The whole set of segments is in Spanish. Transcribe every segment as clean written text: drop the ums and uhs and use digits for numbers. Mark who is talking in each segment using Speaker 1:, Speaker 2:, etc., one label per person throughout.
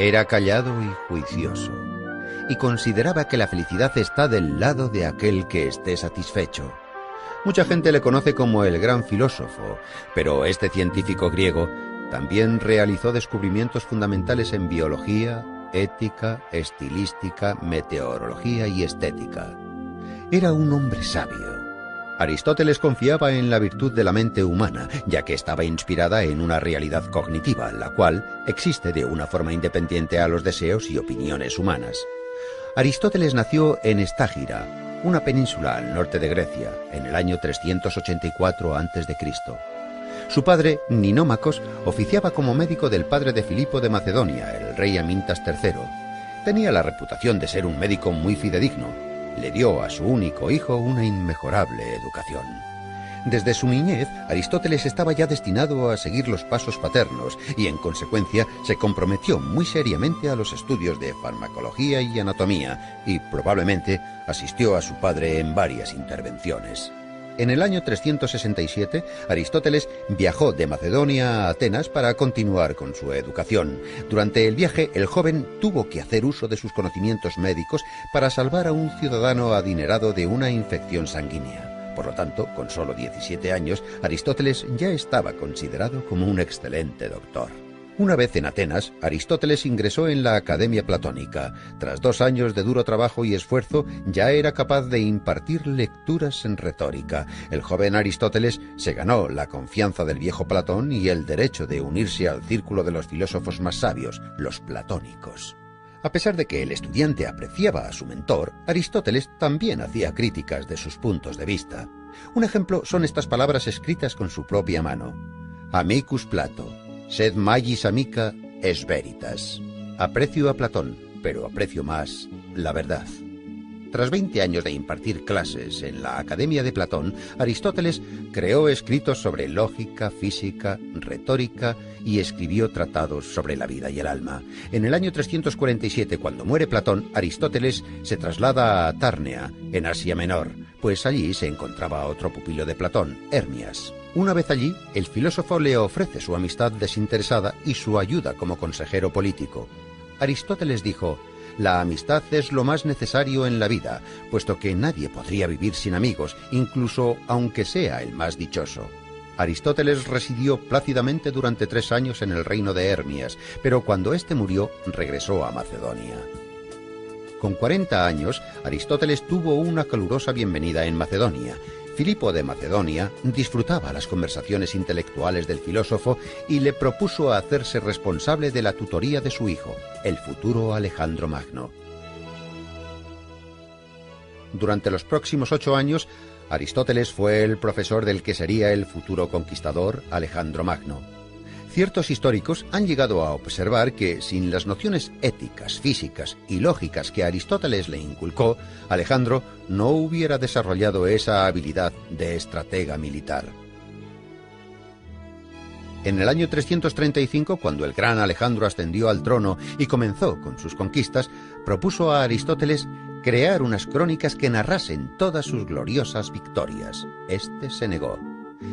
Speaker 1: Era callado y juicioso, y consideraba que la felicidad está del lado de aquel que esté satisfecho. Mucha gente le conoce como el gran filósofo, pero este científico griego también realizó descubrimientos fundamentales en biología, ética, estilística, meteorología y estética. Era un hombre sabio. Aristóteles confiaba en la virtud de la mente humana, ya que estaba inspirada en una realidad cognitiva, la cual existe de una forma independiente a los deseos y opiniones humanas. Aristóteles nació en Estágira, una península al norte de Grecia, en el año 384 a.C. Su padre, Ninómacos, oficiaba como médico del padre de Filipo de Macedonia, el rey Amintas III. Tenía la reputación de ser un médico muy fidedigno. Le dio a su único hijo una inmejorable educación. Desde su niñez, Aristóteles estaba ya destinado a seguir los pasos paternos y, en consecuencia, se comprometió muy seriamente a los estudios de farmacología y anatomía y, probablemente, asistió a su padre en varias intervenciones. En el año 367, Aristóteles viajó de Macedonia a Atenas para continuar con su educación. Durante el viaje, el joven tuvo que hacer uso de sus conocimientos médicos para salvar a un ciudadano adinerado de una infección sanguínea. Por lo tanto, con solo 17 años, Aristóteles ya estaba considerado como un excelente doctor. Una vez en Atenas, Aristóteles ingresó en la Academia Platónica. Tras 2 años de duro trabajo y esfuerzo, ya era capaz de impartir lecturas en retórica. El joven Aristóteles se ganó la confianza del viejo Platón y el derecho de unirse al círculo de los filósofos más sabios, los platónicos. A pesar de que el estudiante apreciaba a su mentor, Aristóteles también hacía críticas de sus puntos de vista. Un ejemplo son estas palabras escritas con su propia mano. Amicus Plato. Sed magis amica es veritas. Aprecio a Platón, pero aprecio más la verdad. Tras 20 años de impartir clases en la Academia de Platón, Aristóteles creó escritos sobre lógica, física, retórica y escribió tratados sobre la vida y el alma. En el año 347, cuando muere Platón, Aristóteles se traslada a Tárnea, en Asia Menor, pues allí se encontraba otro pupilo de Platón, Hermias. Una vez allí, el filósofo le ofrece su amistad desinteresada y su ayuda como consejero político. Aristóteles dijo: «La amistad es lo más necesario en la vida, puesto que nadie podría vivir sin amigos, incluso aunque sea el más dichoso». Aristóteles residió plácidamente durante 3 años en el reino de Hermias, pero cuando éste murió, regresó a Macedonia. Con 40 años, Aristóteles tuvo una calurosa bienvenida en Macedonia. Filipo de Macedonia disfrutaba las conversaciones intelectuales del filósofo y le propuso hacerse responsable de la tutoría de su hijo, el futuro Alejandro Magno. Durante los próximos 8 años, Aristóteles fue el profesor del que sería el futuro conquistador Alejandro Magno. Ciertos históricos han llegado a observar que, sin las nociones éticas, físicas y lógicas que Aristóteles le inculcó, Alejandro no hubiera desarrollado esa habilidad de estratega militar. En el año 335, cuando el gran Alejandro ascendió al trono y comenzó con sus conquistas, propuso a Aristóteles crear unas crónicas que narrasen todas sus gloriosas victorias. Este se negó.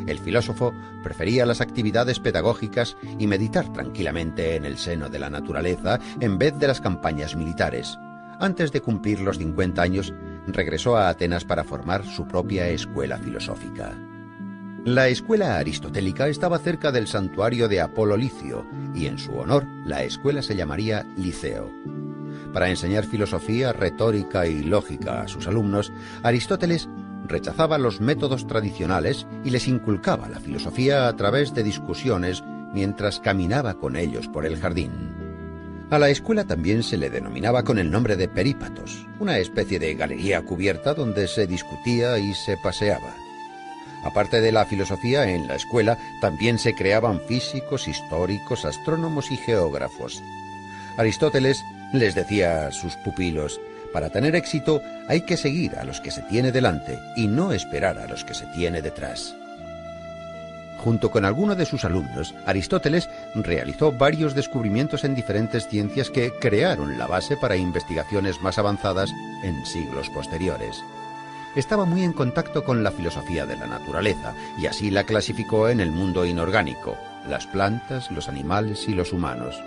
Speaker 1: El filósofo prefería las actividades pedagógicas y meditar tranquilamente en el seno de la naturaleza en vez de las campañas militares. Antes de cumplir los 50 años, regresó a Atenas para formar su propia escuela filosófica. La escuela aristotélica estaba cerca del santuario de Apolo Licio, y en su honor la escuela se llamaría Liceo. Para enseñar filosofía, retórica y lógica a sus alumnos, Aristóteles rechazaba los métodos tradicionales y les inculcaba la filosofía a través de discusiones mientras caminaba con ellos por el jardín. A la escuela también se le denominaba con el nombre de perípatos, una especie de galería cubierta donde se discutía y se paseaba. Aparte de la filosofía, en la escuela también se creaban físicos, históricos, astrónomos y geógrafos. Aristóteles les decía a sus pupilos: para tener éxito hay que seguir a los que se tiene delante y no esperar a los que se tiene detrás. Junto con algunos de sus alumnos, Aristóteles realizó varios descubrimientos en diferentes ciencias que crearon la base para investigaciones más avanzadas en siglos posteriores. Estaba muy en contacto con la filosofía de la naturaleza y así la clasificó en el mundo inorgánico, las plantas, los animales y los humanos.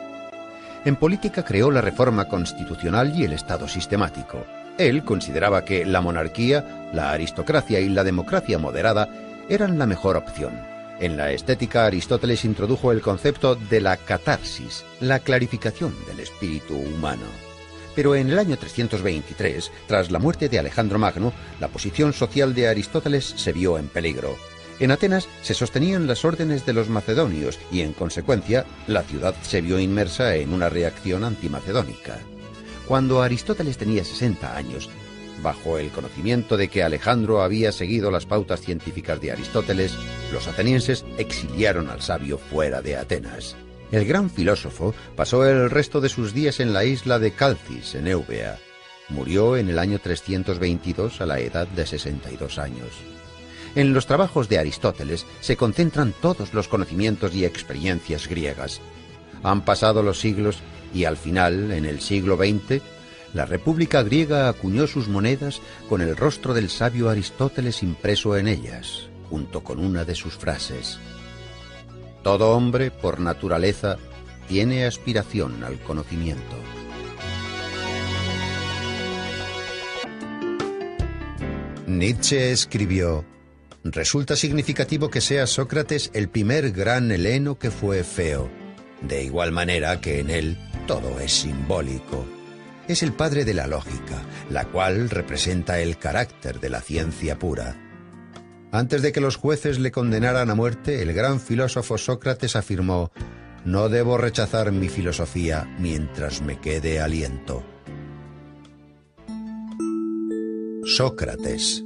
Speaker 1: En política creó la reforma constitucional y el Estado sistemático. Él consideraba que la monarquía, la aristocracia y la democracia moderada eran la mejor opción. En la estética, Aristóteles introdujo el concepto de la catarsis, la clarificación del espíritu humano. Pero en el año 323, tras la muerte de Alejandro Magno, la posición social de Aristóteles se vio en peligro. En Atenas se sostenían las órdenes de los macedonios y, en consecuencia, la ciudad se vio inmersa en una reacción antimacedónica. Cuando Aristóteles tenía 60 años, bajo el conocimiento de que Alejandro había seguido las pautas científicas de Aristóteles, los atenienses exiliaron al sabio fuera de Atenas. El gran filósofo pasó el resto de sus días en la isla de Calcis, en Eubea. Murió en el año 322 a la edad de 62 años. En los trabajos de Aristóteles se concentran todos los conocimientos y experiencias griegas. Han pasado los siglos y al final, en el siglo XX, la República griega acuñó sus monedas con el rostro del sabio Aristóteles impreso en ellas, junto con una de sus frases. Todo hombre, por naturaleza, tiene aspiración al conocimiento. Nietzsche escribió: resulta significativo que sea Sócrates el primer gran heleno que fue feo, de igual manera que en él todo es simbólico. Es el padre de la lógica, la cual representa el carácter de la ciencia pura. Antes de que los jueces le condenaran a muerte, el gran filósofo Sócrates afirmó: no debo rechazar mi filosofía mientras me quede aliento. Sócrates.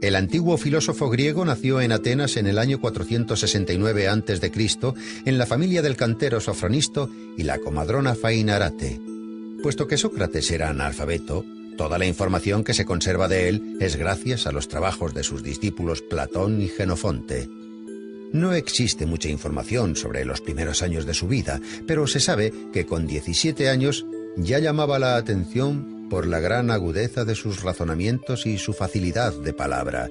Speaker 1: El antiguo filósofo griego nació en Atenas en el año 469 a.C., en la familia del cantero Sofronisto y la comadrona Fainarate. Puesto que Sócrates era analfabeto, toda la información que se conserva de él es gracias a los trabajos de sus discípulos Platón y Jenofonte. No existe mucha información sobre los primeros años de su vida, pero se sabe que con 17 años ya llamaba la atención por la gran agudeza de sus razonamientos y su facilidad de palabra.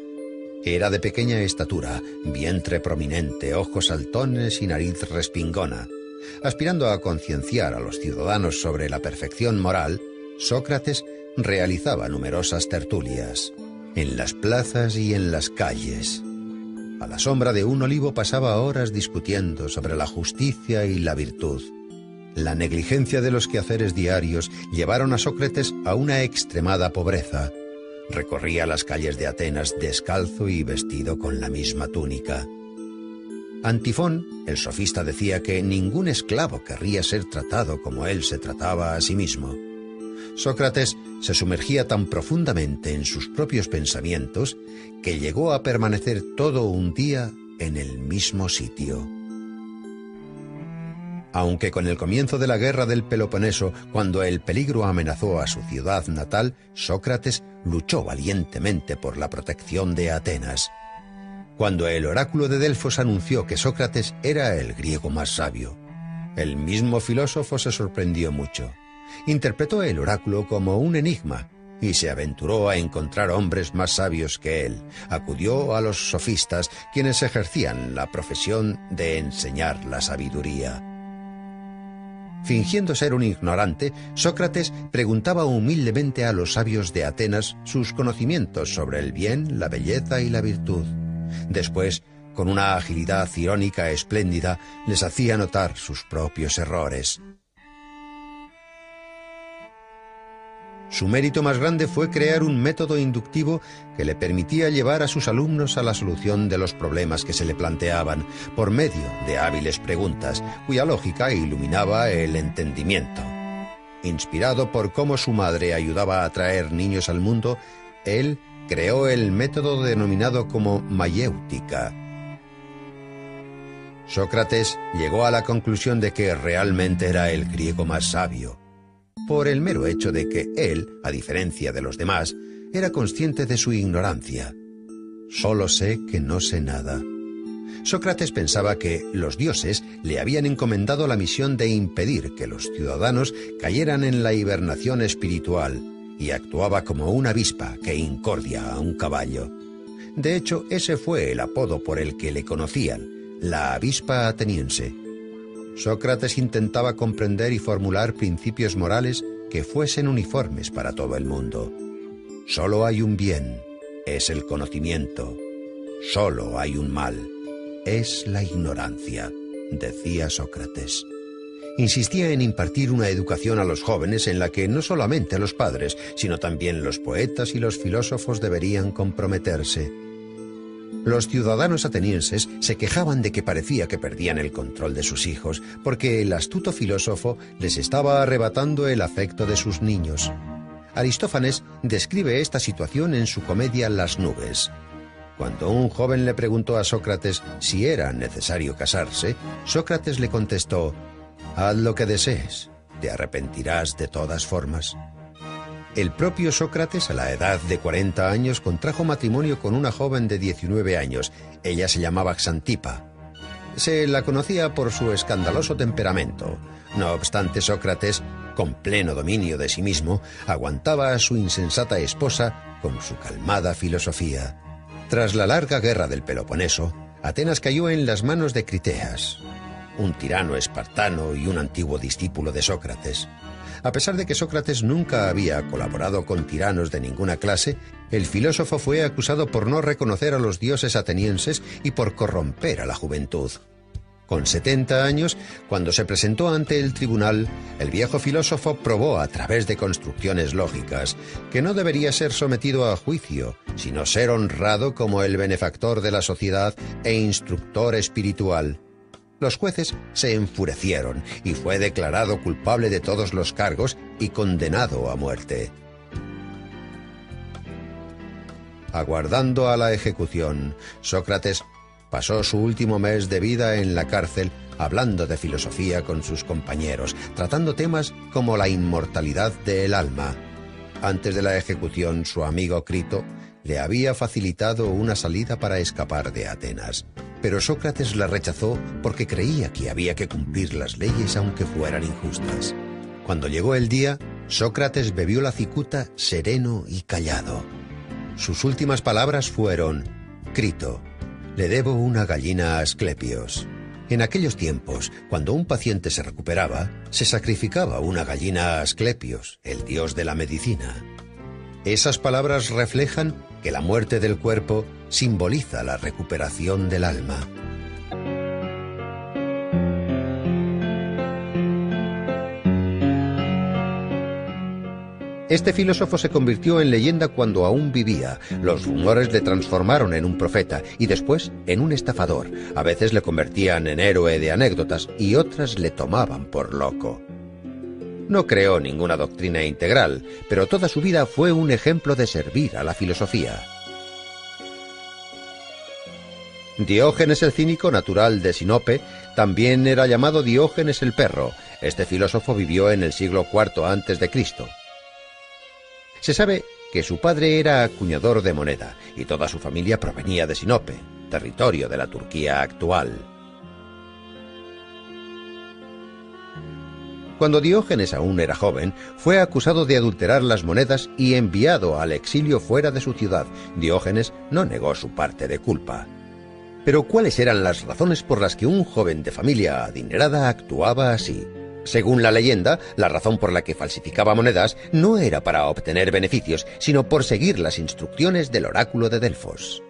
Speaker 1: Era de pequeña estatura, vientre prominente, ojos saltones y nariz respingona. Aspirando a concienciar a los ciudadanos sobre la perfección moral, Sócrates realizaba numerosas tertulias, en las plazas y en las calles. A la sombra de un olivo pasaba horas discutiendo sobre la justicia y la virtud. La negligencia de los quehaceres diarios llevaron a Sócrates a una extremada pobreza. Recorría las calles de Atenas descalzo y vestido con la misma túnica. Antifón, el sofista, decía que ningún esclavo querría ser tratado como él se trataba a sí mismo. Sócrates se sumergía tan profundamente en sus propios pensamientos que llegó a permanecer todo un día en el mismo sitio. Aunque con el comienzo de la guerra del Peloponeso, cuando el peligro amenazó a su ciudad natal, Sócrates luchó valientemente por la protección de Atenas. Cuando el oráculo de Delfos anunció que Sócrates era el griego más sabio, el mismo filósofo se sorprendió mucho. Interpretó el oráculo como un enigma y se aventuró a encontrar hombres más sabios que él. Acudió a los sofistas, quienes ejercían la profesión de enseñar la sabiduría. Fingiendo ser un ignorante, Sócrates preguntaba humildemente a los sabios de Atenas sus conocimientos sobre el bien, la belleza y la virtud. Después, con una agilidad irónica espléndida, les hacía notar sus propios errores. Su mérito más grande fue crear un método inductivo que le permitía llevar a sus alumnos a la solución de los problemas que se le planteaban, por medio de hábiles preguntas, cuya lógica iluminaba el entendimiento. Inspirado por cómo su madre ayudaba a traer niños al mundo, él creó el método denominado como mayéutica. Sócrates llegó a la conclusión de que realmente era el griego más sabio, por el mero hecho de que él, a diferencia de los demás, era consciente de su ignorancia. Solo sé que no sé nada. Sócrates pensaba que los dioses le habían encomendado la misión de impedir que los ciudadanos cayeran en la hibernación espiritual, y actuaba como una avispa que incordia a un caballo. De hecho, ese fue el apodo por el que le conocían, la avispa ateniense. Sócrates intentaba comprender y formular principios morales que fuesen uniformes para todo el mundo. Solo hay un bien, es el conocimiento. Solo hay un mal, es la ignorancia, decía Sócrates. Insistía en impartir una educación a los jóvenes en la que no solamente los padres, sino también los poetas y los filósofos deberían comprometerse. Los ciudadanos atenienses se quejaban de que parecía que perdían el control de sus hijos, porque el astuto filósofo les estaba arrebatando el afecto de sus niños. Aristófanes describe esta situación en su comedia Las nubes. Cuando un joven le preguntó a Sócrates si era necesario casarse, Sócrates le contestó: «Haz lo que desees, te arrepentirás de todas formas». El propio Sócrates, a la edad de 40 años, contrajo matrimonio con una joven de 19 años. Ella se llamaba Xantipa. Se la conocía por su escandaloso temperamento. No obstante, Sócrates, con pleno dominio de sí mismo, aguantaba a su insensata esposa con su calmada filosofía. Tras la larga guerra del Peloponeso, Atenas cayó en las manos de Criteas, un tirano espartano y un antiguo discípulo de Sócrates. A pesar de que Sócrates nunca había colaborado con tiranos de ninguna clase, el filósofo fue acusado por no reconocer a los dioses atenienses y por corromper a la juventud. Con 70 años, cuando se presentó ante el tribunal, el viejo filósofo probó a través de construcciones lógicas que no debería ser sometido a juicio, sino ser honrado como el benefactor de la sociedad e instructor espiritual. Los jueces se enfurecieron y fue declarado culpable de todos los cargos y condenado a muerte. Aguardando a la ejecución, Sócrates pasó su último mes de vida en la cárcel hablando de filosofía con sus compañeros, tratando temas como la inmortalidad del alma. Antes de la ejecución, su amigo Crito le había facilitado una salida para escapar de Atenas. Pero Sócrates la rechazó porque creía que había que cumplir las leyes aunque fueran injustas. Cuando llegó el día, Sócrates bebió la cicuta sereno y callado. Sus últimas palabras fueron: «Crito, le debo una gallina a Asclepios». En aquellos tiempos, cuando un paciente se recuperaba, se sacrificaba una gallina a Asclepios, el dios de la medicina. Esas palabras reflejan que la muerte del cuerpo simboliza la recuperación del alma. Este filósofo se convirtió en leyenda cuando aún vivía. Los rumores le transformaron en un profeta y después en un estafador. A veces le convertían en héroe de anécdotas y otras le tomaban por loco. No creó ninguna doctrina integral, pero toda su vida fue un ejemplo de servir a la filosofía. Diógenes el cínico, natural de Sinope, también era llamado Diógenes el perro. Este filósofo vivió en el siglo IV a.C. Se sabe que su padre era acuñador de moneda y toda su familia provenía de Sinope, territorio de la Turquía actual. Cuando Diógenes aún era joven, fue acusado de adulterar las monedas y enviado al exilio fuera de su ciudad. Diógenes no negó su parte de culpa. Pero ¿cuáles eran las razones por las que un joven de familia adinerada actuaba así? Según la leyenda, la razón por la que falsificaba monedas no era para obtener beneficios, sino por seguir las instrucciones del oráculo de Delfos.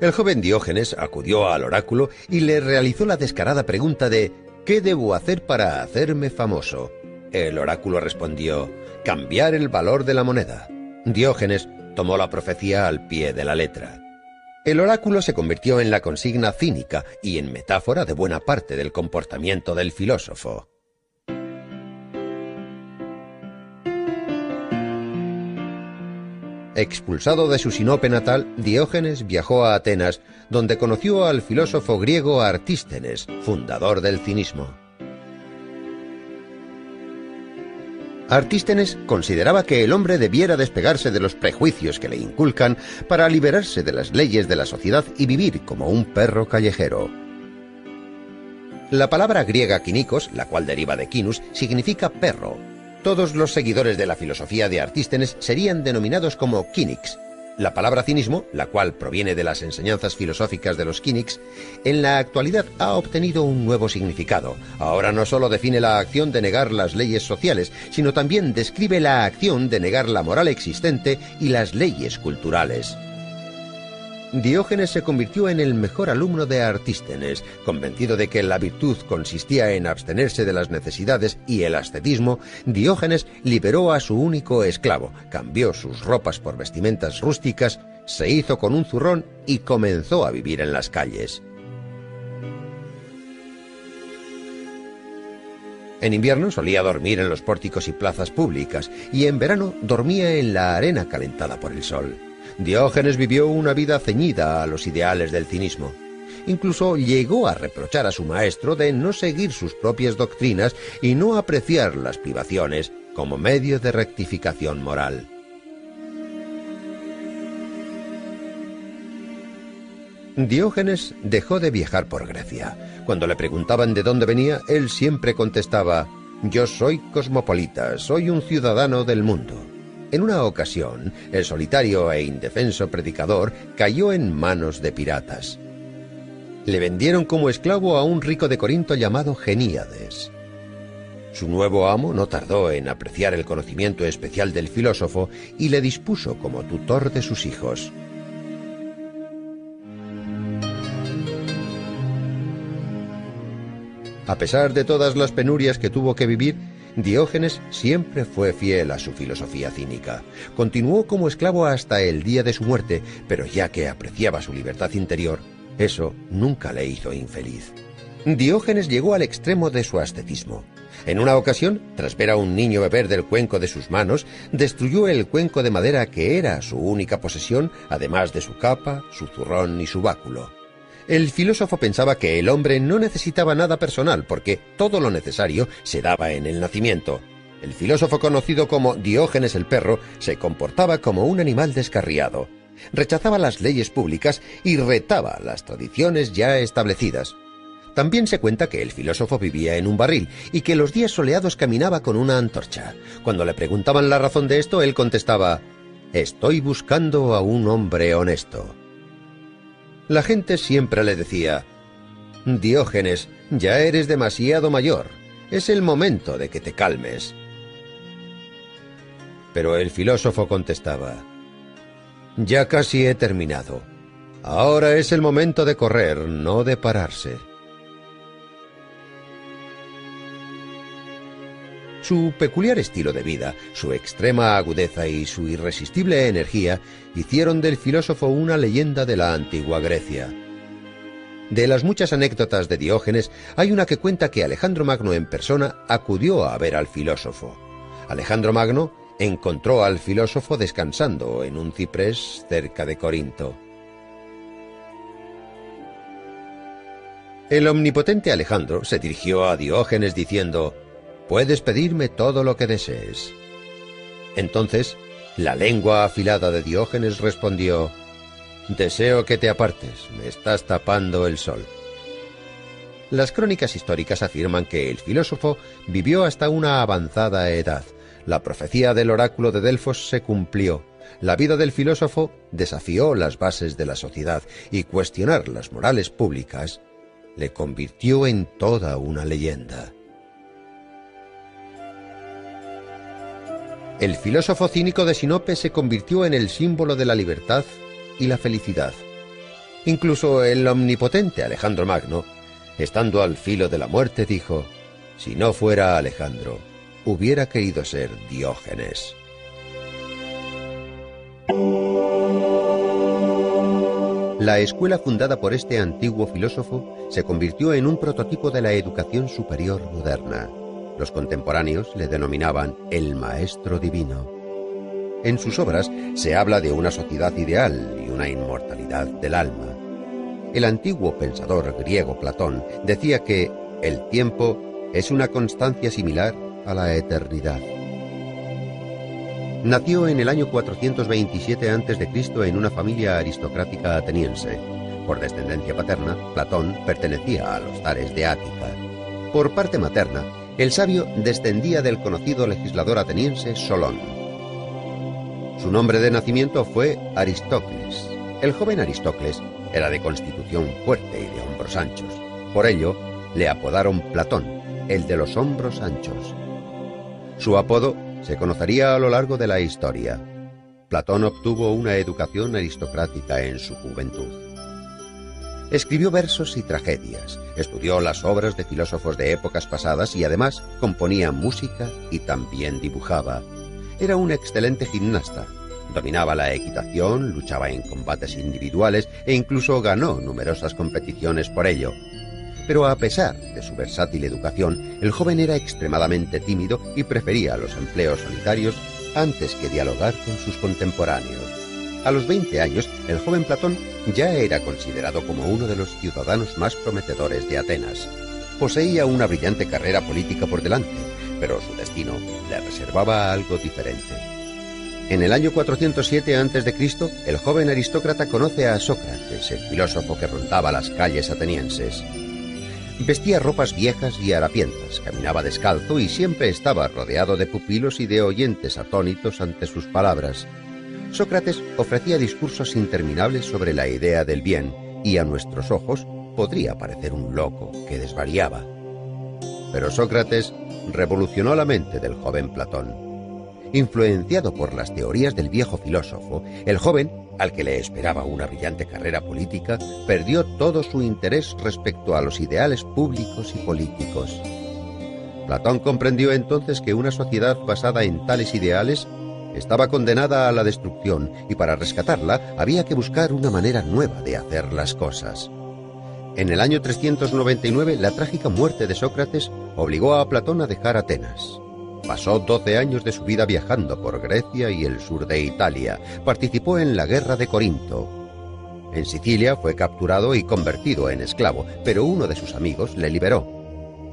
Speaker 1: El joven Diógenes acudió al oráculo y le realizó la descarada pregunta de «¿Qué debo hacer para hacerme famoso?». El oráculo respondió «Cambiar el valor de la moneda». Diógenes tomó la profecía al pie de la letra. El oráculo se convirtió en la consigna cínica y en metáfora de buena parte del comportamiento del filósofo. Expulsado de su Sinope natal, Diógenes viajó a Atenas, donde conoció al filósofo griego Artístenes, fundador del cinismo. Artístenes consideraba que el hombre debiera despegarse de los prejuicios que le inculcan para liberarse de las leyes de la sociedad y vivir como un perro callejero. La palabra griega kinikos, la cual deriva de kinus, significa perro. Todos los seguidores de la filosofía de Artístenes serían denominados como kínics. La palabra cinismo, la cual proviene de las enseñanzas filosóficas de los cynics, en la actualidad ha obtenido un nuevo significado. Ahora no solo define la acción de negar las leyes sociales, sino también describe la acción de negar la moral existente y las leyes culturales. Diógenes se convirtió en el mejor alumno de Artístenes. Convencido de que la virtud consistía en abstenerse de las necesidades y el ascetismo, Diógenes liberó a su único esclavo, cambió sus ropas por vestimentas rústicas, se hizo con un zurrón y comenzó a vivir en las calles. En invierno solía dormir en los pórticos y plazas públicas, y en verano dormía en la arena calentada por el sol. Diógenes vivió una vida ceñida a los ideales del cinismo. Incluso llegó a reprochar a su maestro de no seguir sus propias doctrinas y no apreciar las privaciones como medio de rectificación moral. Diógenes dejó de viajar por Grecia. Cuando le preguntaban de dónde venía, él siempre contestaba: «Yo soy cosmopolita, soy un ciudadano del mundo». En una ocasión, el solitario e indefenso predicador cayó en manos de piratas. Le vendieron como esclavo a un rico de Corinto llamado Geníades. Su nuevo amo no tardó en apreciar el conocimiento especial del filósofo y le dispuso como tutor de sus hijos. A pesar de todas las penurias que tuvo que vivir, Diógenes siempre fue fiel a su filosofía cínica. Continuó como esclavo hasta el día de su muerte, pero ya que apreciaba su libertad interior, eso nunca le hizo infeliz. Diógenes llegó al extremo de su ascetismo. En una ocasión, tras ver a un niño beber del cuenco de sus manos, destruyó el cuenco de madera que era su única posesión, además de su capa, su zurrón y su báculo. El filósofo pensaba que el hombre no necesitaba nada personal porque todo lo necesario se daba en el nacimiento. El filósofo conocido como Diógenes el perro se comportaba como un animal descarriado. Rechazaba las leyes públicas y retaba las tradiciones ya establecidas. También se cuenta que el filósofo vivía en un barril y que los días soleados caminaba con una antorcha. Cuando le preguntaban la razón de esto, él contestaba: «Estoy buscando a un hombre honesto». La gente siempre le decía: «Diógenes, ya eres demasiado mayor. Es el momento de que te calmes». Pero el filósofo contestaba: «Ya casi he terminado. Ahora es el momento de correr, no de pararse». Su peculiar estilo de vida, su extrema agudeza y su irresistible energía hicieron del filósofo una leyenda de la antigua Grecia. De las muchas anécdotas de Diógenes, hay una que cuenta que Alejandro Magno en persona acudió a ver al filósofo. Alejandro Magno encontró al filósofo descansando en un ciprés cerca de Corinto. El omnipotente Alejandro se dirigió a Diógenes diciendo: «Puedes pedirme todo lo que desees». Entonces, la lengua afilada de Diógenes respondió: «Deseo que te apartes, me estás tapando el sol». Las crónicas históricas afirman que el filósofo vivió hasta una avanzada edad. La profecía del oráculo de Delfos se cumplió. La vida del filósofo desafió las bases de la sociedad y cuestionar las morales públicas le convirtió en toda una leyenda. El filósofo cínico de Sinope se convirtió en el símbolo de la libertad y la felicidad. Incluso el omnipotente Alejandro Magno, estando al filo de la muerte, dijo: «Si no fuera Alejandro, hubiera querido ser Diógenes». La escuela fundada por este antiguo filósofo se convirtió en un prototipo de la educación superior moderna. Los contemporáneos le denominaban el Maestro Divino. En sus obras se habla de una sociedad ideal y una inmortalidad del alma. El antiguo pensador griego Platón decía que el tiempo es una constancia similar a la eternidad. Nació en el año 427 a.C. en una familia aristocrática ateniense. Por descendencia paterna, Platón pertenecía a los zares de Ática. Por parte materna, el sabio descendía del conocido legislador ateniense Solón. Su nombre de nacimiento fue Aristócles. El joven Aristócles era de constitución fuerte y de hombros anchos. Por ello, le apodaron Platón, el de los hombros anchos. Su apodo se conocería a lo largo de la historia. Platón obtuvo una educación aristocrática en su juventud. Escribió versos y tragedias, estudió las obras de filósofos de épocas pasadas y además componía música y también dibujaba. Era un excelente gimnasta, dominaba la equitación, luchaba en combates individuales e incluso ganó numerosas competiciones por ello. Pero a pesar de su versátil educación, el joven era extremadamente tímido y prefería los empleos solitarios antes que dialogar con sus contemporáneos. A los 20 años, el joven Platón ya era considerado como uno de los ciudadanos más prometedores de Atenas. Poseía una brillante carrera política por delante, pero su destino le reservaba algo diferente. En el año 407 a.C., el joven aristócrata conoce a Sócrates, el filósofo que rondaba las calles atenienses. Vestía ropas viejas y harapientas, caminaba descalzo y siempre estaba rodeado de pupilos y de oyentes atónitos ante sus palabras. Sócrates ofrecía discursos interminables sobre la idea del bien y a nuestros ojos podría parecer un loco que desvariaba. Pero Sócrates revolucionó la mente del joven Platón. Influenciado por las teorías del viejo filósofo, el joven, al que le esperaba una brillante carrera política, perdió todo su interés respecto a los ideales públicos y políticos. Platón comprendió entonces que una sociedad basada en tales ideales estaba condenada a la destrucción y para rescatarla había que buscar una manera nueva de hacer las cosas. En el año 399, la trágica muerte de Sócrates obligó a Platón a dejar Atenas. Pasó 12 años de su vida viajando por Grecia y el sur de Italia. Participó en la guerra de Corinto. En Sicilia fue capturado y convertido en esclavo, pero uno de sus amigos le liberó.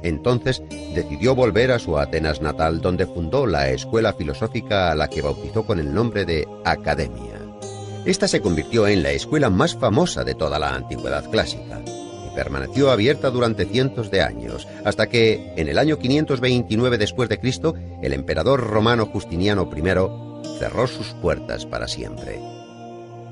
Speaker 1: Entonces decidió volver a su Atenas natal, donde fundó la escuela filosófica a la que bautizó con el nombre de Academia. Esta se convirtió en la escuela más famosa de toda la antigüedad clásica y permaneció abierta durante cientos de años, hasta que, en el año 529 después de Cristo, el emperador romano Justiniano I cerró sus puertas para siempre.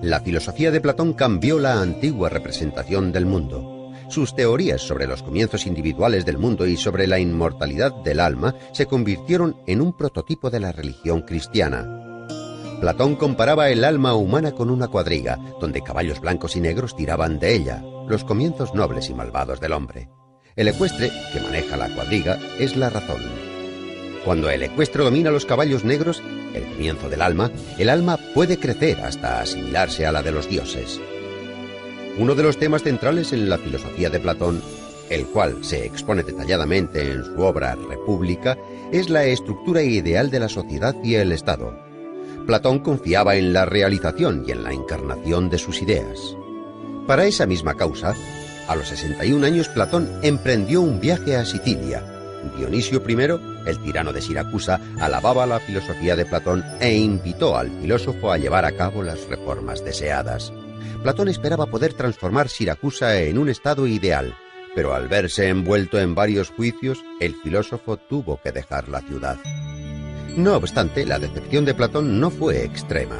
Speaker 1: La filosofía de Platón cambió la antigua representación del mundo. Sus teorías sobre los comienzos individuales del mundo y sobre la inmortalidad del alma se convirtieron en un prototipo de la religión cristiana. Platón comparaba el alma humana con una cuadriga, donde caballos blancos y negros tiraban de ella, los comienzos nobles y malvados del hombre. El ecuestre, que maneja la cuadriga, es la razón. Cuando el ecuestre domina los caballos negros, el comienzo del alma, el alma puede crecer hasta asimilarse a la de los dioses. Uno de los temas centrales en la filosofía de Platón, el cual se expone detalladamente en su obra República, es la estructura ideal de la sociedad y el Estado. Platón confiaba en la realización y en la encarnación de sus ideas. Para esa misma causa, a los 61 años Platón emprendió un viaje a Sicilia. Dionisio I, el tirano de Siracusa, alababa la filosofía de Platón e invitó al filósofo a llevar a cabo las reformas deseadas. Platón esperaba poder transformar Siracusa en un estado ideal, pero al verse envuelto en varios juicios, el filósofo tuvo que dejar la ciudad. No obstante, la decepción de Platón no fue extrema.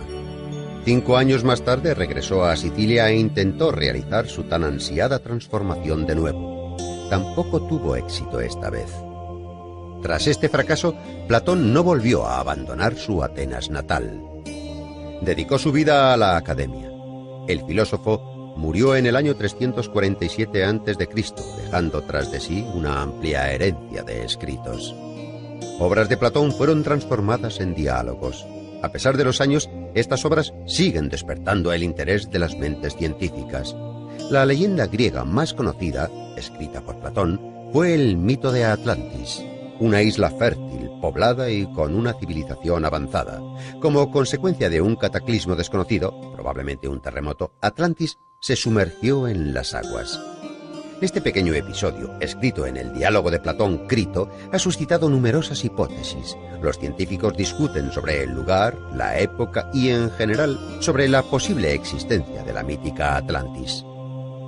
Speaker 1: 5 años más tarde regresó a Sicilia e intentó realizar su tan ansiada transformación de nuevo. Tampoco tuvo éxito esta vez. Tras este fracaso, Platón no volvió a abandonar su Atenas natal. Dedicó su vida a la academia. El filósofo murió en el año 347 a.C., dejando tras de sí una amplia herencia de escritos. Obras de Platón fueron transformadas en diálogos. A pesar de los años, estas obras siguen despertando el interés de las mentes científicas. La leyenda griega más conocida, escrita por Platón, fue el mito de Atlantis, una isla fértil, poblada y con una civilización avanzada. Como consecuencia de un cataclismo desconocido, probablemente un terremoto, Atlantis se sumergió en las aguas. Este pequeño episodio, escrito en el diálogo de Platón Crito, ha suscitado numerosas hipótesis. Los científicos discuten sobre el lugar, la época y, en general, sobre la posible existencia de la mítica Atlantis.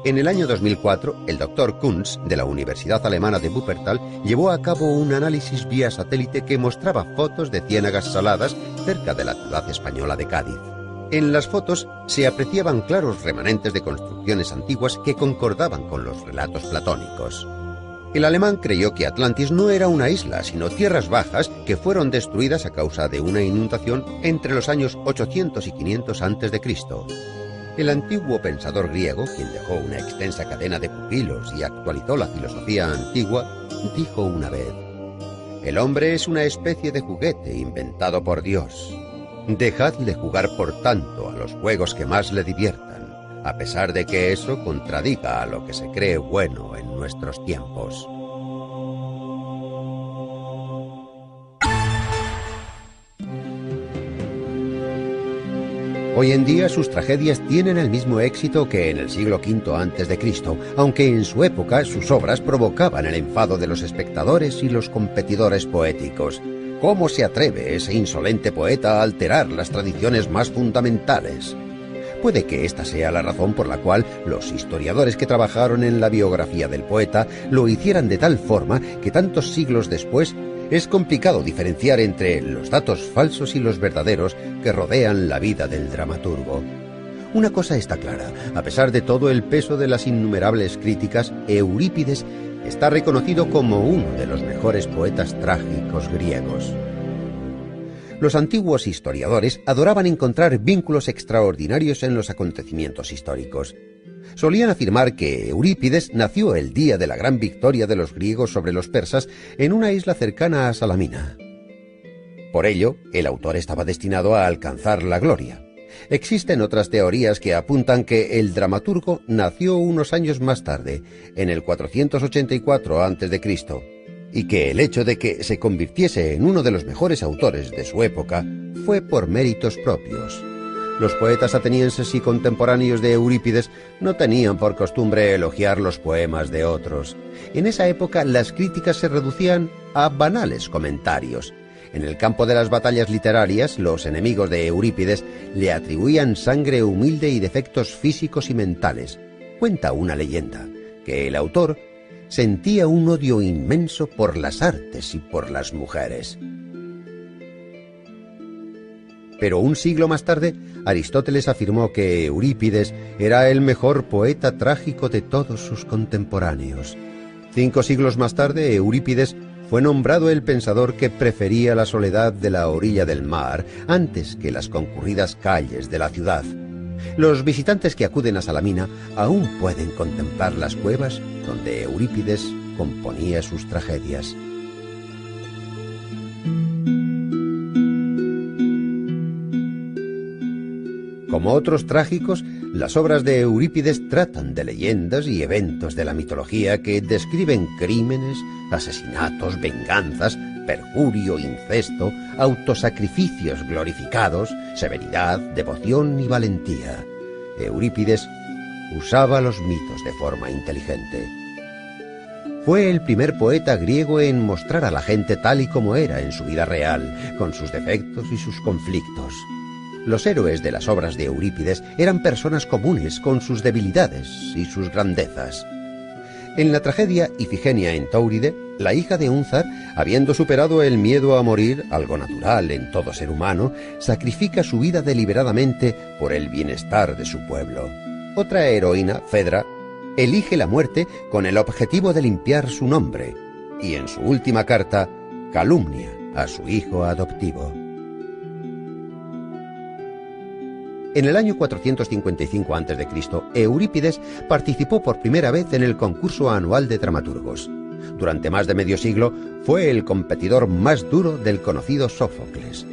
Speaker 1: En el año 2004, el Dr. Kunz, de la Universidad Alemana de Wuppertal, llevó a cabo un análisis vía satélite que mostraba fotos de ciénagas saladas cerca de la ciudad española de Cádiz. En las fotos se apreciaban claros remanentes de construcciones antiguas que concordaban con los relatos platónicos. El alemán creyó que Atlantis no era una isla, sino tierras bajas que fueron destruidas a causa de una inundación entre los años 800 y 500 a.C. El antiguo pensador griego, quien dejó una extensa cadena de pupilos y actualizó la filosofía antigua, dijo una vez: «El hombre es una especie de juguete inventado por Dios. Dejadle jugar por tanto a los juegos que más le diviertan, a pesar de que eso contradiga a lo que se cree bueno en nuestros tiempos». Hoy en día sus tragedias tienen el mismo éxito que en el siglo V a.C., aunque en su época sus obras provocaban el enfado de los espectadores y los competidores poéticos. ¿Cómo se atreve ese insolente poeta a alterar las tradiciones más fundamentales? Puede que esta sea la razón por la cual los historiadores que trabajaron en la biografía del poeta lo hicieran de tal forma que tantos siglos después es complicado diferenciar entre los datos falsos y los verdaderos que rodean la vida del dramaturgo. Una cosa está clara: a pesar de todo el peso de las innumerables críticas, Eurípides está reconocido como uno de los mejores poetas trágicos griegos. Los antiguos historiadores adoraban encontrar vínculos extraordinarios en los acontecimientos históricos. Solían afirmar que Eurípides nació el día de la gran victoria de los griegos sobre los persas en una isla cercana a Salamina. Por ello, el autor estaba destinado a alcanzar la gloria. Existen otras teorías que apuntan que el dramaturgo nació unos años más tarde, en el 484 a.C., y que el hecho de que se convirtiese en uno de los mejores autores de su época fue por méritos propios. Los poetas atenienses y contemporáneos de Eurípides no tenían por costumbre elogiar los poemas de otros. En esa época las críticas se reducían a banales comentarios. En el campo de las batallas literarias, los enemigos de Eurípides le atribuían sangre humilde y defectos físicos y mentales. Cuenta una leyenda que el autor sentía un odio inmenso por las artes y por las mujeres. Pero un siglo más tarde, Aristóteles afirmó que Eurípides era el mejor poeta trágico de todos sus contemporáneos. 5 siglos más tarde, Eurípides fue nombrado el pensador que prefería la soledad de la orilla del mar antes que las concurridas calles de la ciudad. Los visitantes que acuden a Salamina aún pueden contemplar las cuevas donde Eurípides componía sus tragedias. Como otros trágicos, las obras de Eurípides tratan de leyendas y eventos de la mitología que describen crímenes, asesinatos, venganzas, perjurio, incesto, autosacrificios glorificados, severidad, devoción y valentía. Eurípides usaba los mitos de forma inteligente. Fue el primer poeta griego en mostrar a la gente tal y como era en su vida real, con sus defectos y sus conflictos. Los héroes de las obras de Eurípides eran personas comunes con sus debilidades y sus grandezas. En la tragedia Ifigenia en Táuride, la hija de un zar, habiendo superado el miedo a morir, algo natural en todo ser humano, sacrifica su vida deliberadamente por el bienestar de su pueblo. Otra heroína, Fedra, elige la muerte con el objetivo de limpiar su nombre, y en su última carta calumnia a su hijo adoptivo. En el año 455 a.C., Eurípides participó por primera vez en el concurso anual de dramaturgos. Durante más de medio siglo fue el competidor más duro del conocido Sófocles.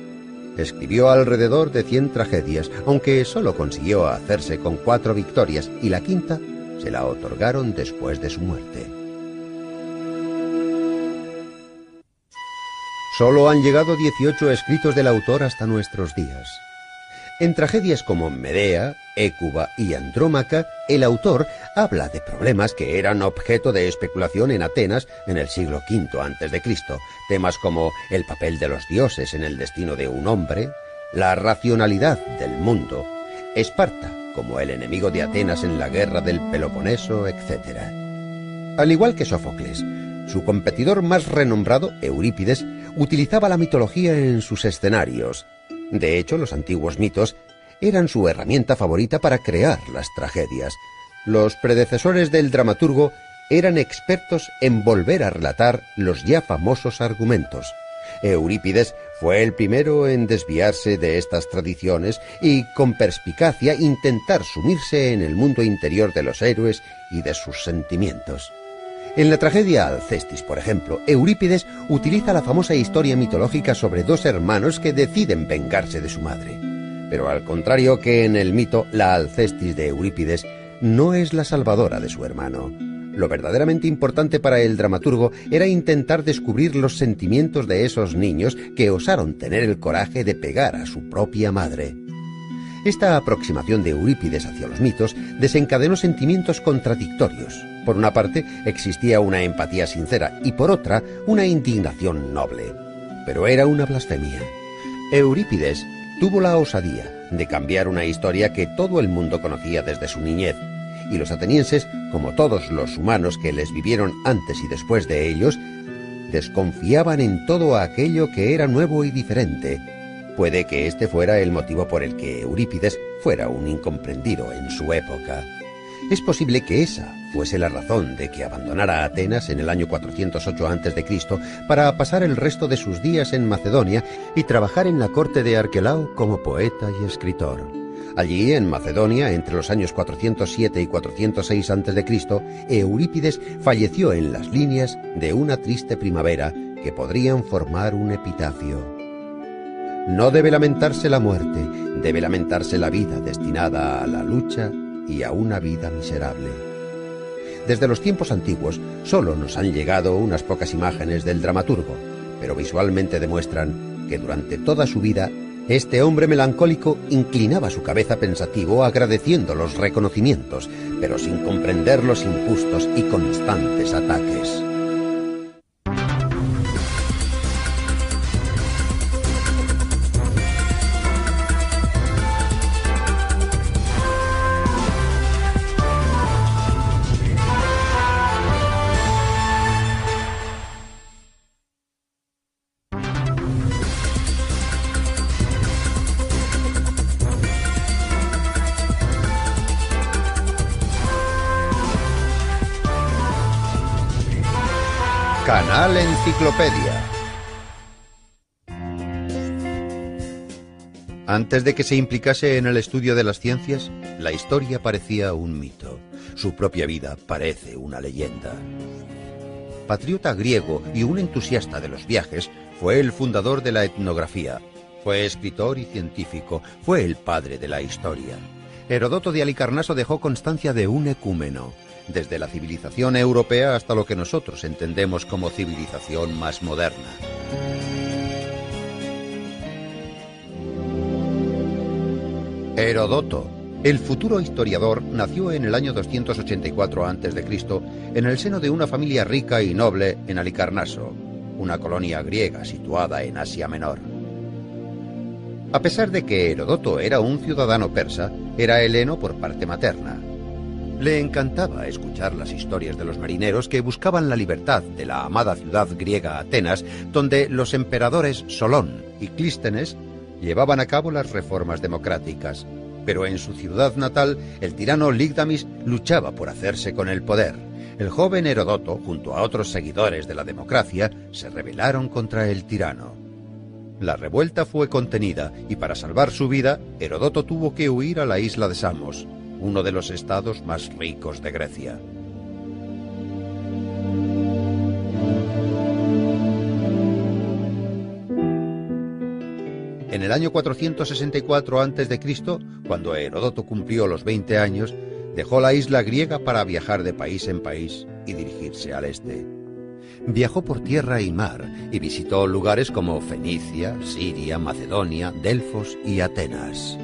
Speaker 1: Escribió alrededor de 100 tragedias, aunque solo consiguió hacerse con 4 victorias y la quinta se la otorgaron después de su muerte. Solo han llegado 18 escritos del autor hasta nuestros días. En tragedias como Medea, Hécuba y Andrómaca, el autor habla de problemas que eran objeto de especulación en Atenas en el siglo V a.C., temas como el papel de los dioses en el destino de un hombre, la racionalidad del mundo, Esparta como el enemigo de Atenas en la guerra del Peloponeso, etc. Al igual que Sófocles, su competidor más renombrado, Eurípides, utilizaba la mitología en sus escenarios. De hecho, los antiguos mitos eran su herramienta favorita para crear las tragedias. Los predecesores del dramaturgo eran expertos en volver a relatar los ya famosos argumentos. Eurípides fue el primero en desviarse de estas tradiciones y, con perspicacia, intentar sumirse en el mundo interior de los héroes y de sus sentimientos. En la tragedia Alcestis, por ejemplo, Eurípides utiliza la famosa historia mitológica sobre dos hermanos que deciden vengarse de su madre. Pero al contrario que en el mito, la Alcestis de Eurípides no es la salvadora de su hermano. Lo verdaderamente importante para el dramaturgo era intentar descubrir los sentimientos de esos niños que osaron tener el coraje de pegar a su propia madre. Esta aproximación de Eurípides hacia los mitos desencadenó sentimientos contradictorios. Por una parte, existía una empatía sincera y por otra, una indignación noble. Pero era una blasfemia. Eurípides tuvo la osadía de cambiar una historia que todo el mundo conocía desde su niñez, y los atenienses, como todos los humanos que les vivieron antes y después de ellos, desconfiaban en todo aquello que era nuevo y diferente. Puede que este fuera el motivo por el que Eurípides fuera un incomprendido en su época. Es posible que esa fuese la razón de que abandonara Atenas en el año 408 a.C. para pasar el resto de sus días en Macedonia y trabajar en la corte de Arquelao como poeta y escritor. Allí, en Macedonia, entre los años 407 y 406 a.C., Eurípides falleció en las líneas de una triste primavera que podrían formar un epitafio. No debe lamentarse la muerte, debe lamentarse la vida destinada a la lucha y a una vida miserable. Desde los tiempos antiguos solo nos han llegado unas pocas imágenes del dramaturgo, pero visualmente demuestran que durante toda su vida este hombre melancólico inclinaba su cabeza pensativo agradeciendo los reconocimientos, pero sin comprender los injustos y constantes ataques. Canal Enciclopedia. Antes de que se implicase en el estudio de las ciencias, la historia parecía un mito. Su propia vida parece una leyenda. Patriota griego y un entusiasta de los viajes, fue el fundador de la etnografía. Fue escritor y científico, fue el padre de la historia. Heródoto de Halicarnaso dejó constancia de un ecúmeno, desde la civilización europea hasta lo que nosotros entendemos como civilización más moderna. Heródoto, el futuro historiador, nació en el año 284 a.C. en el seno de una familia rica y noble en Halicarnaso, una colonia griega situada en Asia Menor. A pesar de que Heródoto era un ciudadano persa, era heleno por parte materna. Le encantaba escuchar las historias de los marineros que buscaban la libertad de la amada ciudad griega Atenas, donde los emperadores Solón y Clístenes llevaban a cabo las reformas democráticas. Pero en su ciudad natal, el tirano Ligdamis luchaba por hacerse con el poder. El joven Heródoto, junto a otros seguidores de la democracia, se rebelaron contra el tirano. La revuelta fue contenida y para salvar su vida, Heródoto tuvo que huir a la isla de Samos, uno de los estados más ricos de Grecia. En el año 464 a.C., cuando Heródoto cumplió los 20 años, dejó la isla griega para viajar de país en país y dirigirse al este. Viajó por tierra y mar y visitó lugares como Fenicia, Siria, Macedonia, Delfos y Atenas.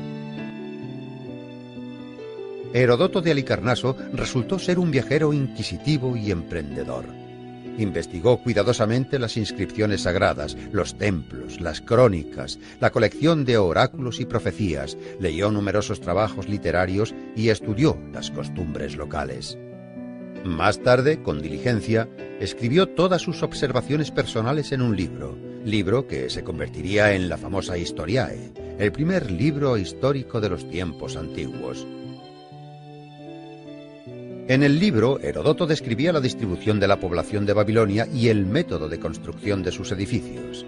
Speaker 1: Heródoto de Halicarnaso resultó ser un viajero inquisitivo y emprendedor. Investigó cuidadosamente las inscripciones sagradas, los templos, las crónicas, la colección de oráculos y profecías, leyó numerosos trabajos literarios y estudió las costumbres locales. Más tarde, con diligencia, escribió todas sus observaciones personales en un libro que se convertiría en la famosa Historiae, el primer libro histórico de los tiempos antiguos. En el libro, Heródoto describía la distribución de la población de Babilonia y el método de construcción de sus edificios.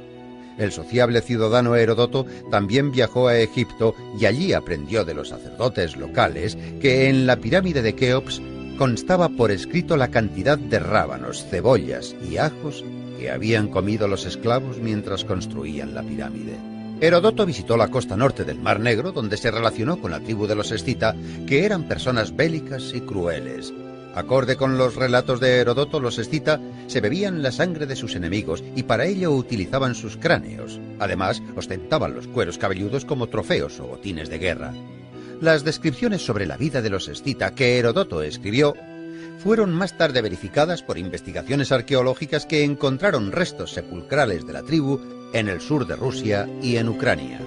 Speaker 1: El sociable ciudadano Heródoto también viajó a Egipto y allí aprendió de los sacerdotes locales que en la pirámide de Keops constaba por escrito la cantidad de rábanos, cebollas y ajos que habían comido los esclavos mientras construían la pirámide. Heródoto visitó la costa norte del Mar Negro, donde se relacionó con la tribu de los escita, que eran personas bélicas y crueles. Acorde con los relatos de Heródoto, los escita se bebían la sangre de sus enemigos y para ello utilizaban sus cráneos. Además, ostentaban los cueros cabelludos como trofeos o botines de guerra. Las descripciones sobre la vida de los escita que Heródoto escribió fueron más tarde verificadas por investigaciones arqueológicas que encontraron restos sepulcrales de la tribu en el sur de Rusia y en Ucrania.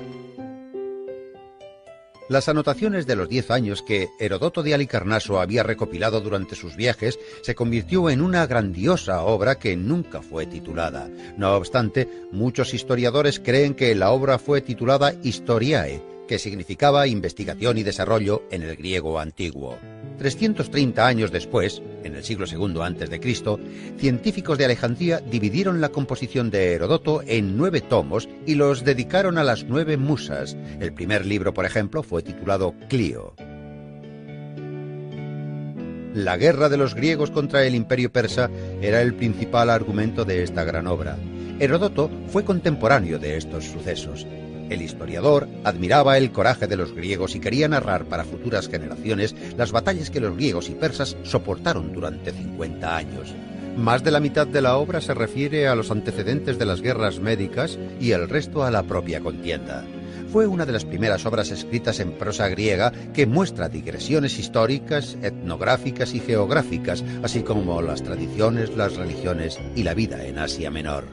Speaker 1: Las anotaciones de los 10 años que Heródoto de Halicarnaso había recopilado durante sus viajes se convirtió en una grandiosa obra que nunca fue titulada. No obstante, muchos historiadores creen que la obra fue titulada Historiae, que significaba investigación y desarrollo en el griego antiguo. 330 años después, en el siglo II a.C., científicos de Alejandría dividieron la composición de Heródoto en 9 tomos y los dedicaron a las 9 musas. El primer libro, por ejemplo, fue titulado Clío. La guerra de los griegos contra el imperio persa era el principal argumento de esta gran obra. Heródoto fue contemporáneo de estos sucesos. El historiador admiraba el coraje de los griegos y quería narrar para futuras generaciones las batallas que los griegos y persas soportaron durante 50 años. Más de la mitad de la obra se refiere a los antecedentes de las guerras médicas y el resto a la propia contienda. Fue una de las primeras obras escritas en prosa griega que muestra digresiones históricas, etnográficas y geográficas, así como las tradiciones, las religiones y la vida en Asia Menor.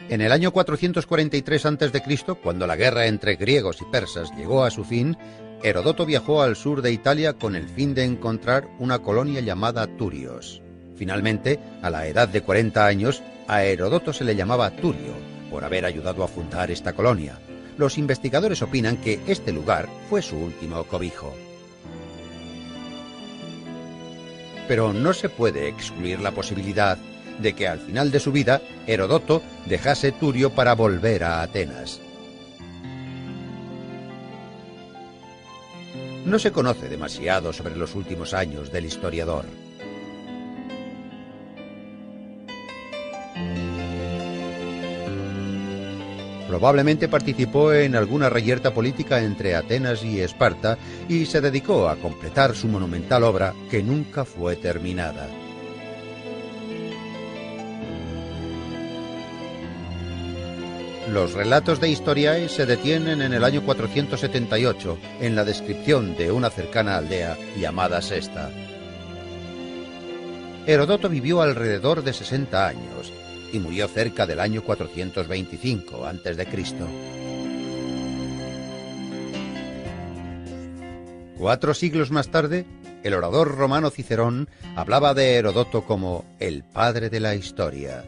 Speaker 1: En el año 443 a.C., cuando la guerra entre griegos y persas llegó a su fin, Heródoto viajó al sur de Italia con el fin de encontrar una colonia llamada Turios. Finalmente, a la edad de 40 años, a Heródoto se le llamaba Turio, por haber ayudado a fundar esta colonia. Los investigadores opinan que este lugar fue su último cobijo. Pero no se puede excluir la posibilidad de que al final de su vida Heródoto dejase Turio para volver a Atenas. No se conoce demasiado sobre los últimos años del historiador. Probablemente participó en alguna reyerta política entre Atenas y Esparta y se dedicó a completar su monumental obra que nunca fue terminada. Los relatos de Historiae se detienen en el año 478, en la descripción de una cercana aldea llamada Sesta. Heródoto vivió alrededor de 60 años y murió cerca del año 425 a.C. 4 siglos más tarde, el orador romano Cicerón hablaba de Heródoto como el padre de la historia.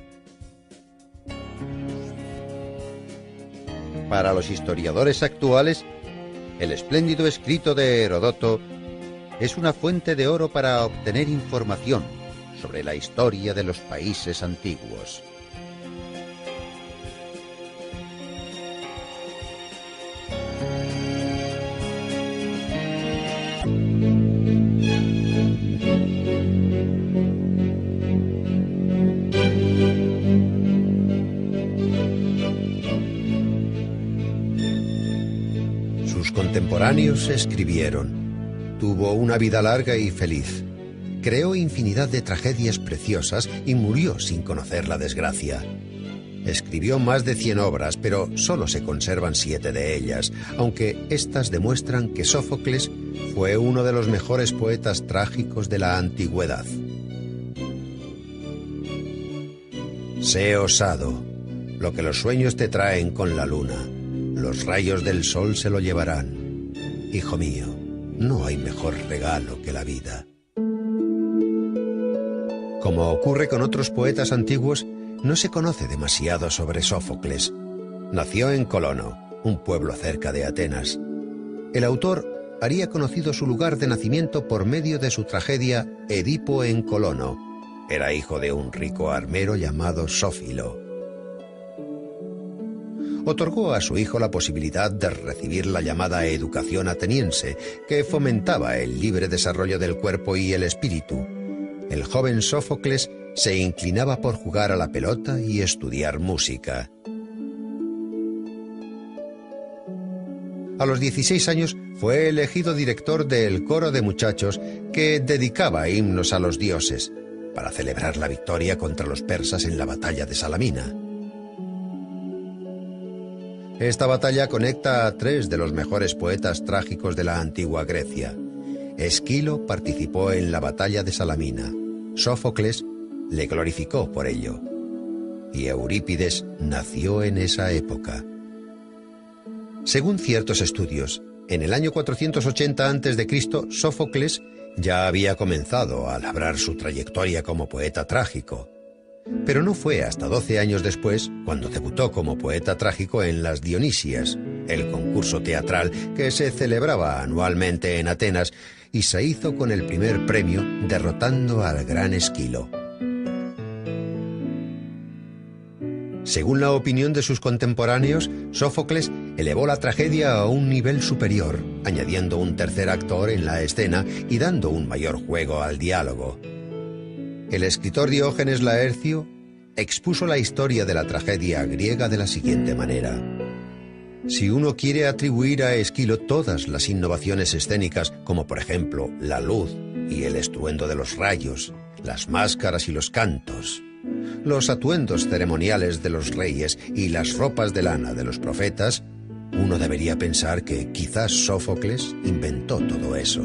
Speaker 1: Para los historiadores actuales, el espléndido escrito de Heródoto es una fuente de oro para obtener información sobre la historia de los países antiguos. Contemporáneos escribieron: tuvo una vida larga y feliz, creó infinidad de tragedias preciosas y murió sin conocer la desgracia. Escribió más de 100 obras, pero solo se conservan 7 de ellas, aunque estas demuestran que Sófocles fue uno de los mejores poetas trágicos de la antigüedad. Sé osado, lo que los sueños te traen con la luna, los rayos del sol se lo llevarán. Hijo mío, no hay mejor regalo que la vida. Como ocurre con otros poetas antiguos, no se conoce demasiado sobre Sófocles. Nació en Colono, un pueblo cerca de Atenas. El autor haría conocido su lugar de nacimiento por medio de su tragedia Edipo en Colono. Era hijo de un rico armero llamado Sófilo. Otorgó a su hijo la posibilidad de recibir la llamada educación ateniense, que fomentaba el libre desarrollo del cuerpo y el espíritu. El joven Sófocles se inclinaba por jugar a la pelota y estudiar música. A los 16 años fue elegido director del coro de muchachos que dedicaba himnos a los dioses, para celebrar la victoria contra los persas en la batalla de Salamina. Esta batalla conecta a 3 de los mejores poetas trágicos de la antigua Grecia. Esquilo participó en la batalla de Salamina. Sófocles le glorificó por ello. Y Eurípides nació en esa época. Según ciertos estudios, en el año 480 a.C., Sófocles ya había comenzado a labrar su trayectoria como poeta trágico. Pero no fue hasta 12 años después cuando debutó como poeta trágico en las Dionisias, el concurso teatral que se celebraba anualmente en Atenas, y se hizo con el primer premio derrotando al gran Esquilo. Según la opinión de sus contemporáneos, Sófocles elevó la tragedia a un nivel superior, añadiendo un tercer actor en la escena y dando un mayor juego al diálogo. El escritor Diógenes Laercio expuso la historia de la tragedia griega de la siguiente manera. Si uno quiere atribuir a Esquilo todas las innovaciones escénicas, como por ejemplo la luz y el estruendo de los rayos, las máscaras y los cantos, los atuendos ceremoniales de los reyes y las ropas de lana de los profetas, uno debería pensar que quizás Sófocles inventó todo eso.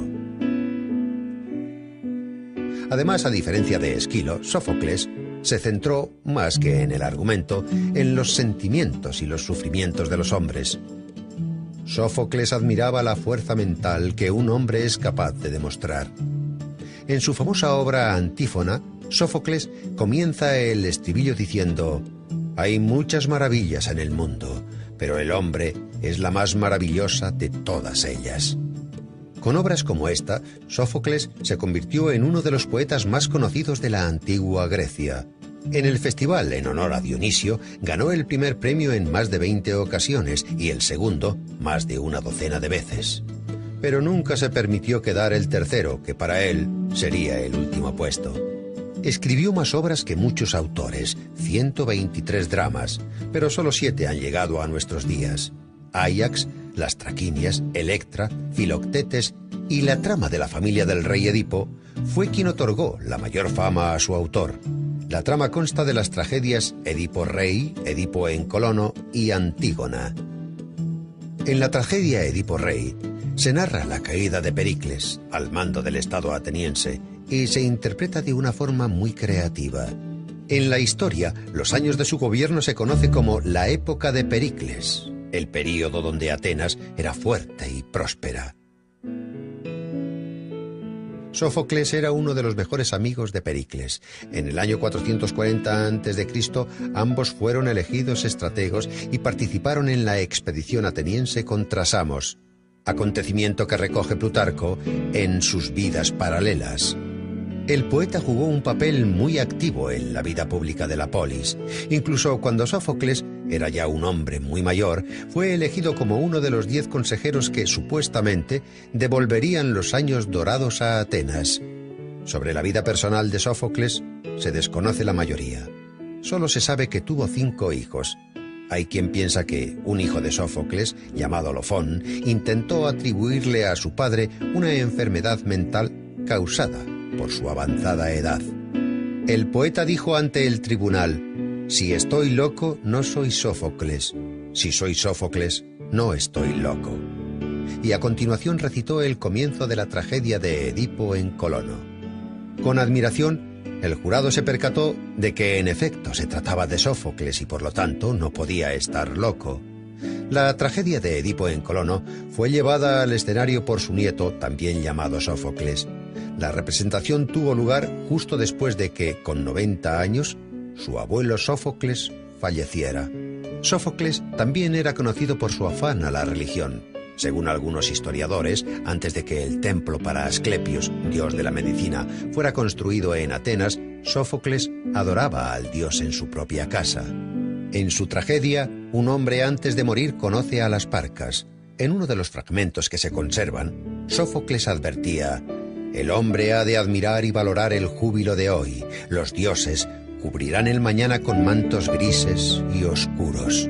Speaker 1: Además, a diferencia de Esquilo, Sófocles se centró, más que en el argumento, en los sentimientos y los sufrimientos de los hombres. Sófocles admiraba la fuerza mental que un hombre es capaz de demostrar. En su famosa obra Antífona, Sófocles comienza el estribillo diciendo: «Hay muchas maravillas en el mundo, pero el hombre es la más maravillosa de todas ellas». Con obras como esta, Sófocles se convirtió en uno de los poetas más conocidos de la antigua Grecia. En el festival en honor a Dionisio ganó el primer premio en más de 20 ocasiones y el segundo más de una docena de veces. Pero nunca se permitió quedar el tercero, que para él sería el último puesto. Escribió más obras que muchos autores, 123 dramas, pero solo 7 han llegado a nuestros días. Áyax, las Traquinias, Electra, Filoctetes y la trama de la familia del rey Edipo fue quien otorgó la mayor fama a su autor. La trama consta de las tragedias Edipo Rey, Edipo en Colono y Antígona. En la tragedia Edipo Rey se narra la caída de Pericles al mando del Estado ateniense y se interpreta de una forma muy creativa. En la historia, los años de su gobierno se conoce como la época de Pericles, el período donde Atenas era fuerte y próspera. Sófocles era uno de los mejores amigos de Pericles. En el año 440 a.C., ambos fueron elegidos estrategos y participaron en la expedición ateniense contra Samos, acontecimiento que recoge Plutarco en sus Vidas Paralelas. El poeta jugó un papel muy activo en la vida pública de la polis. Incluso cuando Sófocles era ya un hombre muy mayor, fue elegido como uno de los 10 consejeros que, supuestamente, devolverían los años dorados a Atenas. Sobre la vida personal de Sófocles se desconoce la mayoría. Solo se sabe que tuvo 5 hijos. Hay quien piensa que un hijo de Sófocles, llamado Lofón, intentó atribuirle a su padre una enfermedad mental causada por su avanzada edad. El poeta dijo ante el tribunal: Si estoy loco, no soy Sófocles. Si soy Sófocles, no estoy loco. Y a continuación recitó el comienzo de la tragedia de Edipo en Colono. Con admiración, el jurado se percató de que en efecto se trataba de Sófocles y por lo tanto no podía estar loco. La tragedia de Edipo en Colono fue llevada al escenario por su nieto, también llamado Sófocles. La representación tuvo lugar justo después de que, con 90 años, su abuelo Sófocles falleciera. Sófocles también era conocido por su afán a la religión. Según algunos historiadores, antes de que el templo para Asclepios, dios de la medicina, fuera construido en Atenas, Sófocles adoraba al dios en su propia casa. En su tragedia, un hombre antes de morir conoce a las Parcas. En uno de los fragmentos que se conservan, Sófocles advertía: «El hombre ha de admirar y valorar el júbilo de hoy. Los dioses cubrirán el mañana con mantos grises y oscuros».